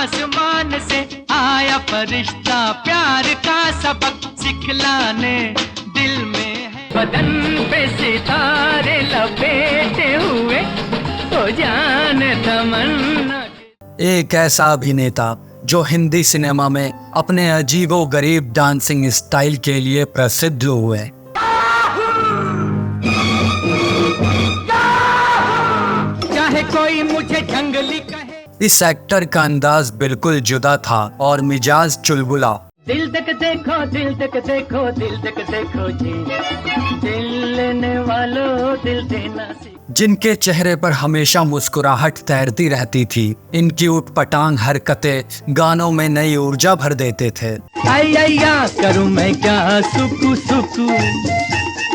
आसमान से आया फरिश्ता प्यार का सबक सिखलाने, दिल में है बदन पे सितारे लपेटे हुए, ओ जाने तमन्ना। एक ऐसा अभिनेता जो हिंदी सिनेमा में अपने अजीबो गरीब डांसिंग स्टाइल के लिए प्रसिद्ध हुए। चाहे कोई मुझे जंगली कहे। इस एक्टर का अंदाज बिल्कुल जुदा था और मिजाज चुलबुला। दिल तक देखो, दिल तक देखो, दिल तक देखो जी, दिल लेने वालों दिल देना सीखो। जिनके चेहरे पर हमेशा मुस्कुराहट तैरती रहती थी, इनकी उटपटांग हरकतें गानों में नई ऊर्जा भर देते थे। आया करूं मैं क्या सुकू सुकू,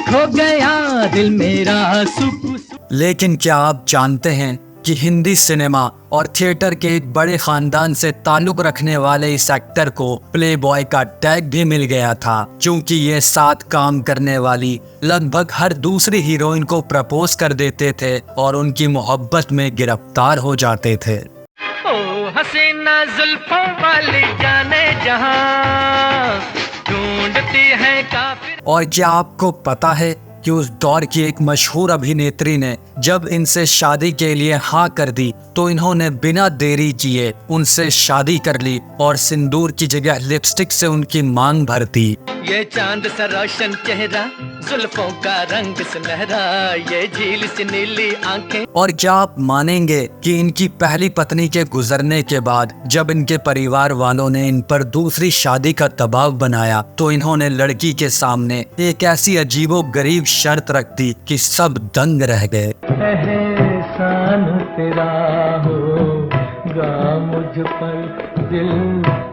खो गया दिल मेरा सुकू। लेकिन क्या आप जानते हैं कि हिंदी सिनेमा और थिएटर के एक बड़े खानदान से ताल्लुक रखने वाले इस एक्टर को प्ले बॉय का टैग भी मिल गया था, क्योंकि ये साथ काम करने वाली लगभग हर दूसरी हीरोइन को प्रपोज कर देते थे और उनकी मोहब्बत में गिरफ्तार हो जाते थे। ओ हसीना जुल्फों वाली जाने जहां ढूंढती है काफिर। और क्या आपको पता है कि उस दौर की एक मशहूर अभिनेत्री ने जब इनसे शादी के लिए हाँ कर दी तो इन्होंने बिना देरी किए उनसे शादी कर ली और सिंदूर की जगह लिपस्टिक से उनकी मांग भर दी। ये चांद सा रोशन चेहरा, जुल्फों का रंग सुनहरा, ये झील सी नीली आंखें। और क्या आप मानेंगे कि इनकी पहली पत्नी के गुजरने के बाद जब इनके परिवार वालों ने इन पर दूसरी शादी का दबाव बनाया तो इन्होंने लड़की के सामने एक ऐसी अजीबो गरीब शर्त रख दी कि सब दंग रह गए। एहसान तेरा होगा मुझ पर दिल।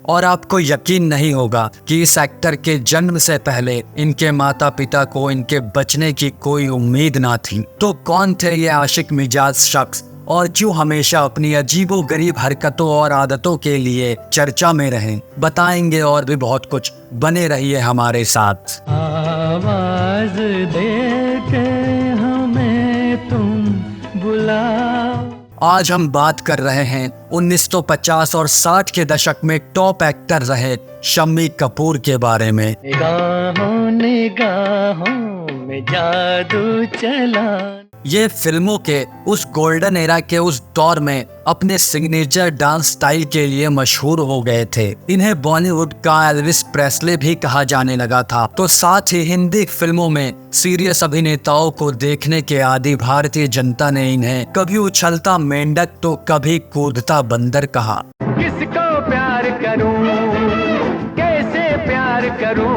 और आपको यकीन नहीं होगा कि इस एक्टर के जन्म से पहले इनके माता पिता को इनके बचने की कोई उम्मीद ना थी। तो कौन थे ये आशिक मिजाज शख्स और क्यों हमेशा अपनी अजीबो गरीब हरकतों और आदतों के लिए चर्चा में रहे, बताएंगे और भी बहुत कुछ। बने रहिए हमारे साथ। आवाज दे के हमें तुम बुलाओ। आज हम बात कर रहे हैं 1950 और 60 के दशक में टॉप एक्टर रहे शम्मी कपूर के बारे में। निगाहों निगाहों में जादू चला। ये फिल्मों के उस गोल्डन एरा के उस दौर में अपने सिग्नेचर डांस स्टाइल के लिए मशहूर हो गए थे। इन्हें बॉलीवुड का एल्विस प्रेस्ले भी कहा जाने लगा था। तो साथ ही हिंदी फिल्मों में सीरियस अभिनेताओं को देखने के आदि भारतीय जनता ने इन्हें कभी उछलता मेंढक तो कभी कूदता बंदर कहा। किसको प्यार करूं, कैसे प्यार करूं।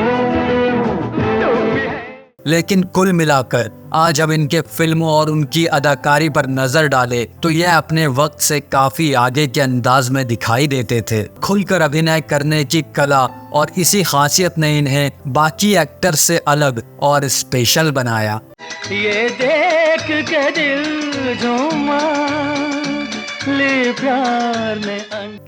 लेकिन कुल मिलाकर आज अब इनके फिल्मों और उनकी अदाकारी पर नजर डाले तो यह अपने वक्त से काफी आगे के अंदाज में दिखाई देते थे। खुलकर अभिनय करने की कला और इसी खासियत ने इन्हें बाकी एक्टर से अलग और स्पेशल बनाया। ये देख के दिल झूमा, ले प्यार में।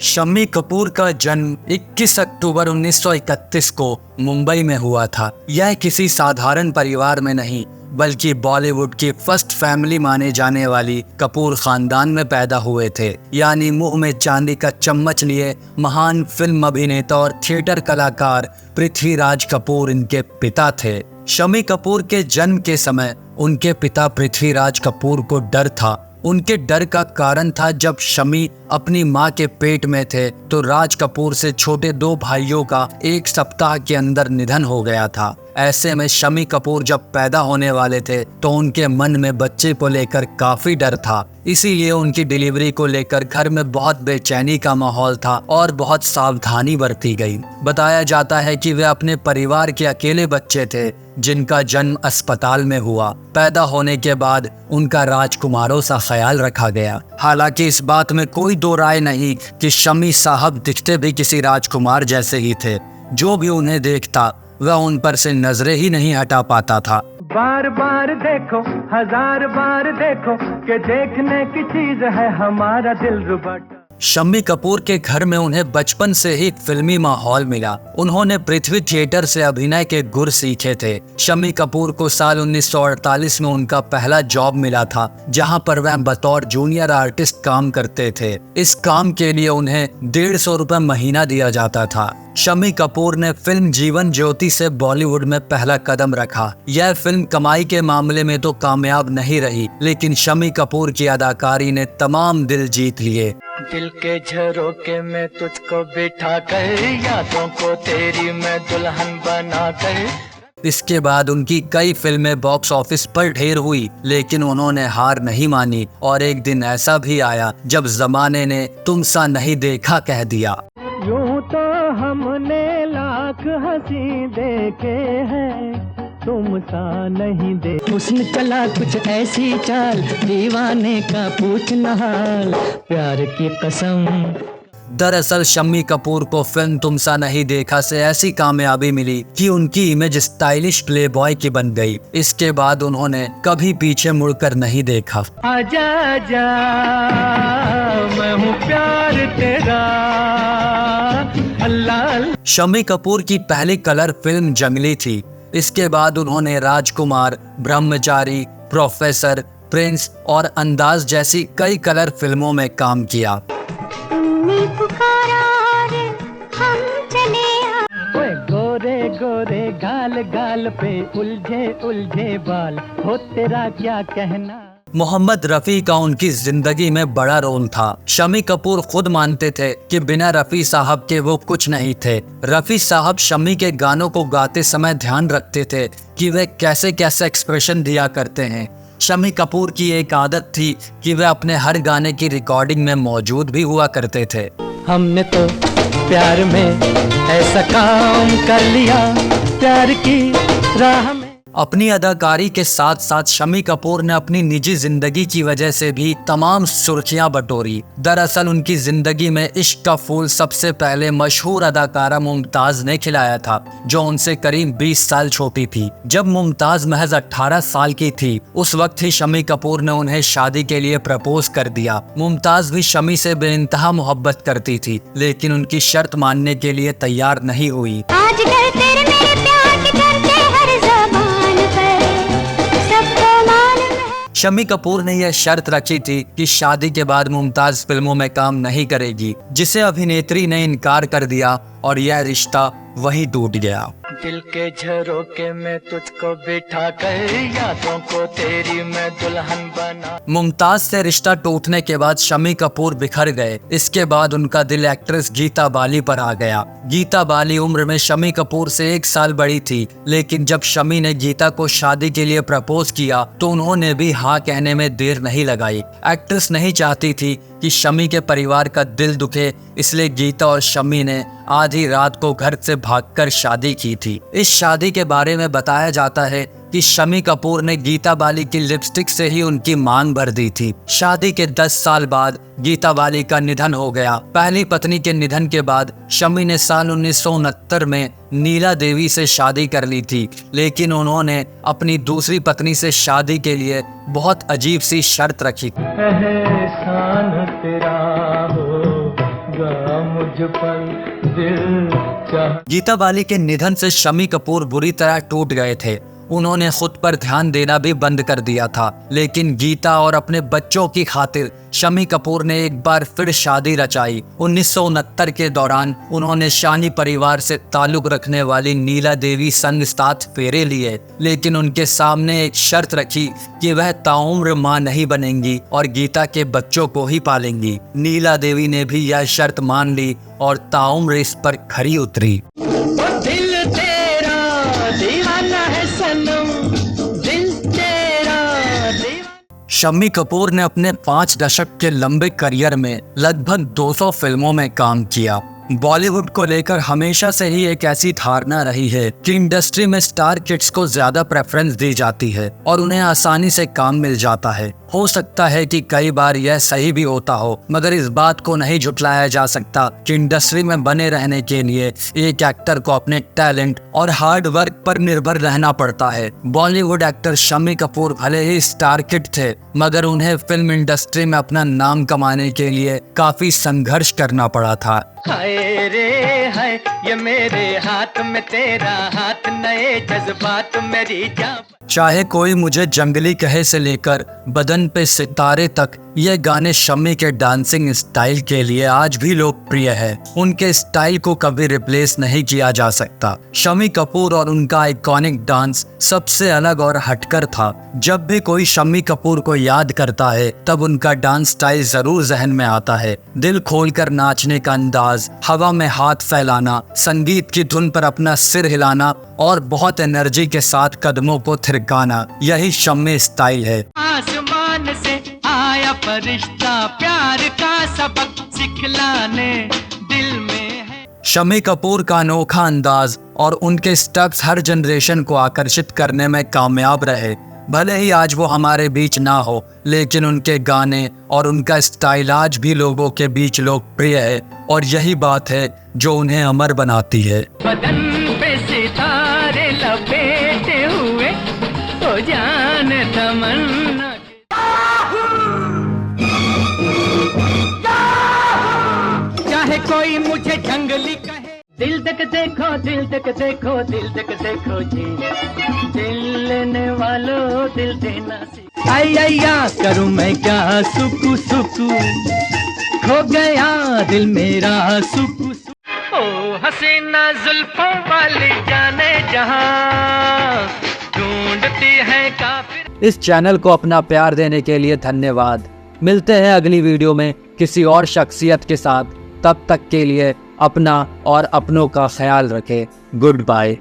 शम्मी कपूर का जन्म 21 अक्टूबर 1931 को मुंबई में हुआ था। यह किसी साधारण परिवार में नहीं बल्कि बॉलीवुड की फर्स्ट फैमिली माने जाने वाली कपूर खानदान में पैदा हुए थे। यानी मुंह में चांदी का चम्मच लिए महान फिल्म अभिनेता और थिएटर कलाकार पृथ्वीराज कपूर इनके पिता थे। शम्मी कपूर के जन्म के समय उनके पिता पृथ्वीराज कपूर को डर था। उनके डर का कारण था जब शम्मी अपनी मां के पेट में थे तो राज कपूर से छोटे 2 भाइयों का एक सप्ताह के अंदर निधन हो गया था। ऐसे में शम्मी कपूर जब पैदा होने वाले थे तो उनके मन में बच्चे को लेकर काफी डर था। इसीलिए उनकी डिलीवरी को लेकर घर में बहुत बेचैनी का माहौल था और बहुत सावधानी बरती गई। बताया जाता है कि वे अपने परिवार के अकेले बच्चे थे जिनका जन्म अस्पताल में हुआ। पैदा होने के बाद उनका राजकुमारों सा ख्याल रखा गया। हालांकि इस बात में कोई दो राय नहीं कि शम्मी साहब दिखते भी किसी राजकुमार जैसे ही थे। जो भी उन्हें देखता वह उन पर से नजरें ही नहीं हटा पाता था। बार बार देखो, हजार बार देखो कि देखने की चीज है हमारा दिल रुबाता। शम्मी कपूर के घर में उन्हें बचपन से ही फिल्मी माहौल मिला। उन्होंने पृथ्वी थिएटर से अभिनय के गुर सीखे थे। शम्मी कपूर को साल 1948 में उनका पहला जॉब मिला था, जहां पर वह बतौर जूनियर आर्टिस्ट काम करते थे। इस काम के लिए उन्हें 150 रुपए महीना दिया जाता था। शम्मी कपूर ने फिल्म जीवन ज्योति से बॉलीवुड में पहला कदम रखा। यह फिल्म कमाई के मामले में तो कामयाब नहीं रही, लेकिन शम्मी कपूर की अदाकारी ने तमाम दिल जीत लिए। दिल के झरोके में तुझको बिठा कर, यादों को तेरी मैं दुल्हन बना कर। इसके बाद उनकी कई फिल्में बॉक्स ऑफिस पर ढेर हुई, लेकिन उन्होंने हार नहीं मानी और एक दिन ऐसा भी आया जब जमाने ने तुम सा नहीं देखा कह दिया। यूं तो हमने लाख हंसी देखे हैं, तुम सा नहीं दे। हुस्न चला कुछ ऐसी चाल, दीवाने का पूछना हाल, प्यार की कसम। दरअसल शम्मी कपूर को फिल्म तुम सा नहीं देखा से ऐसी कामयाबी मिली कि उनकी इमेज स्टाइलिश प्लेबॉय की बन गई। इसके बाद उन्होंने कभी पीछे मुड़कर नहीं देखा। आजा आजा मैं हूँ प्यार तेरा, अल्लाह। शम्मी कपूर की पहली कलर फिल्म जंगली थी। इसके बाद उन्होंने राजकुमार, ब्रह्मचारी, प्रोफेसर, प्रिंस और अंदाज जैसी कई कलर फिल्मों में काम किया। गोरे गोरे गाल गाल पे उलझे उलझे बाल, हो तेरा क्या कहना। मोहम्मद रफ़ी का उनकी जिंदगी में बड़ा रोल था। शम्मी कपूर खुद मानते थे कि बिना रफ़ी साहब के वो कुछ नहीं थे। रफ़ी साहब शम्मी के गानों को गाते समय ध्यान रखते थे कि वे कैसे कैसे एक्सप्रेशन दिया करते हैं। शम्मी कपूर की एक आदत थी कि वे अपने हर गाने की रिकॉर्डिंग में मौजूद भी हुआ करते थे। हमने तो प्यार में ऐसा काम कर लिया, प्यार की राह में। अपनी अदाकारी के साथ साथ शम्मी कपूर ने अपनी निजी जिंदगी की वजह से भी तमाम सुर्खियां बटोरी। दरअसल उनकी जिंदगी में इश्क का फूल सबसे पहले मशहूर अदाकारा मुमताज ने खिलाया था, जो उनसे करीब 20 साल छोटी थी। जब मुमताज महज 18 साल की थी, उस वक्त ही शम्मी कपूर ने उन्हें शादी के लिए प्रपोज कर दिया। मुमताज भी शम्मी से बेइंतहा मोहब्बत करती थी, लेकिन उनकी शर्त मानने के लिए तैयार नहीं हुई। शम्मी कपूर ने यह शर्त रखी थी कि शादी के बाद मुमताज फिल्मों में काम नहीं करेगी, जिसे अभिनेत्री ने इनकार कर दिया और यह रिश्ता वहीं टूट गया। दिल के झरोके में तुझको बिठा कर, यादों को तेरी मैं दुल्हन बना। मुमताज से रिश्ता टूटने के बाद शम्मी कपूर बिखर गए। इसके बाद उनका दिल एक्ट्रेस गीता बाली पर आ गया। गीता बाली उम्र में शम्मी कपूर से 1 साल बड़ी थी, लेकिन जब शम्मी ने गीता को शादी के लिए प्रपोज किया तो उन्होंने भी हाँ कहने में देर नहीं लगाई। एक्ट्रेस नहीं चाहती थी कि शम्मी के परिवार का दिल दुखे, इसलिए गीता और शम्मी ने आधी रात को घर से भागकर शादी की थी। इस शादी के बारे में बताया जाता है कि शम्मी कपूर ने गीता बाली की लिपस्टिक से ही उनकी मांग भर दी थी। शादी के 10 साल बाद गीता बाली का निधन हो गया। पहली पत्नी के निधन के बाद शम्मी ने साल 1969 में नीला देवी से शादी कर ली थी, लेकिन उन्होंने अपनी दूसरी पत्नी से शादी के लिए बहुत अजीब सी शर्त रखी। एहसान तेरा होगा मुझ पर दिल चाह। गीता बाली के निधन से शम्मी कपूर बुरी तरह टूट गए थे। उन्होंने खुद पर ध्यान देना भी बंद कर दिया था, लेकिन गीता और अपने बच्चों की खातिर शम्मी कपूर ने एक बार फिर शादी रचाई। 1969 के दौरान उन्होंने शानी परिवार से ताल्लुक रखने वाली नीला देवी संग 7 फेरे लिए, लेकिन उनके सामने एक शर्त रखी कि वह ताउम्र मां नहीं बनेंगी और गीता के बच्चों को ही पालेंगी। नीला देवी ने भी यह शर्त मान ली और ताउम्र इस पर खरी उतरी। शम्मी कपूर ने अपने 5 दशक के लंबे करियर में लगभग 200 फिल्मों में काम किया। बॉलीवुड को लेकर हमेशा से ही एक ऐसी धारणा रही है कि इंडस्ट्री में स्टार किड्स को ज्यादा प्रेफरेंस दी जाती है और उन्हें आसानी से काम मिल जाता है। हो सकता है कि कई बार यह सही भी होता हो, मगर इस बात को नहीं झुटलाया जा सकता कि इंडस्ट्री में बने रहने के लिए एक एक्टर को अपने टैलेंट और हार्ड वर्क पर निर्भर रहना पड़ता है। बॉलीवुड एक्टर शम्मी कपूर भले ही स्टार किड थे, मगर उन्हें फिल्म इंडस्ट्री में अपना नाम कमाने के लिए काफी संघर्ष करना पड़ा था। हाय रे हाय, ये मेरे हाथ में तेरा हाथ, नए जज्बात मेरी जान। चाहे कोई मुझे जंगली कहे से लेकर बदन पे सितारे तक, ये गाने शम्मी के डांसिंग स्टाइल के लिए आज भी लोकप्रिय है। उनके स्टाइल को कभी रिप्लेस नहीं किया जा सकता। शम्मी कपूर और उनका आइकॉनिक डांस सबसे अलग और हटकर था। जब भी कोई शम्मी कपूर को याद करता है तब उनका डांस स्टाइल जरूर जहन में आता है। दिल खोलकर नाचने का अंदाज, हवा में हाथ फैलाना, संगीत की धुन पर अपना सिर हिलाना और बहुत एनर्जी के साथ कदमों को थिरकाना, यही शम्मी स्टाइल है। आसमान से आया फरिश्ता, प्यार का सबक सिखलाने दिल में है। शम्मी कपूर का अनोखा अंदाज और उनके स्टेप्स हर जनरेशन को आकर्षित करने में कामयाब रहे। भले ही आज वो हमारे बीच ना हो, लेकिन उनके गाने और उनका स्टाइल आज भी लोगों के बीच लोकप्रिय है और यही बात है जो उन्हें अमर बनाती है। बदन पे सितारे लपेटे हुए, ओ जाने तमन्ना। चाहे कोई मुझे जंगली कहे, दिल तक देखो, दिल तक देखो, दिल तक देखो जी, दिल लेने वालों दिल देना सीख। आया करूं मैं क्या, सुकू सुकू खो गया दिल मेरा, सुकू सुकू। ओ हसीना जुल्फों वाली जाने जहां, ढूंढती है काफिर। इस चैनल को अपना प्यार देने के लिए धन्यवाद। मिलते हैं अगली वीडियो में किसी और शख्सियत के साथ। तब तक के लिए अपना और अपनों का ख्याल रखें। Good bye.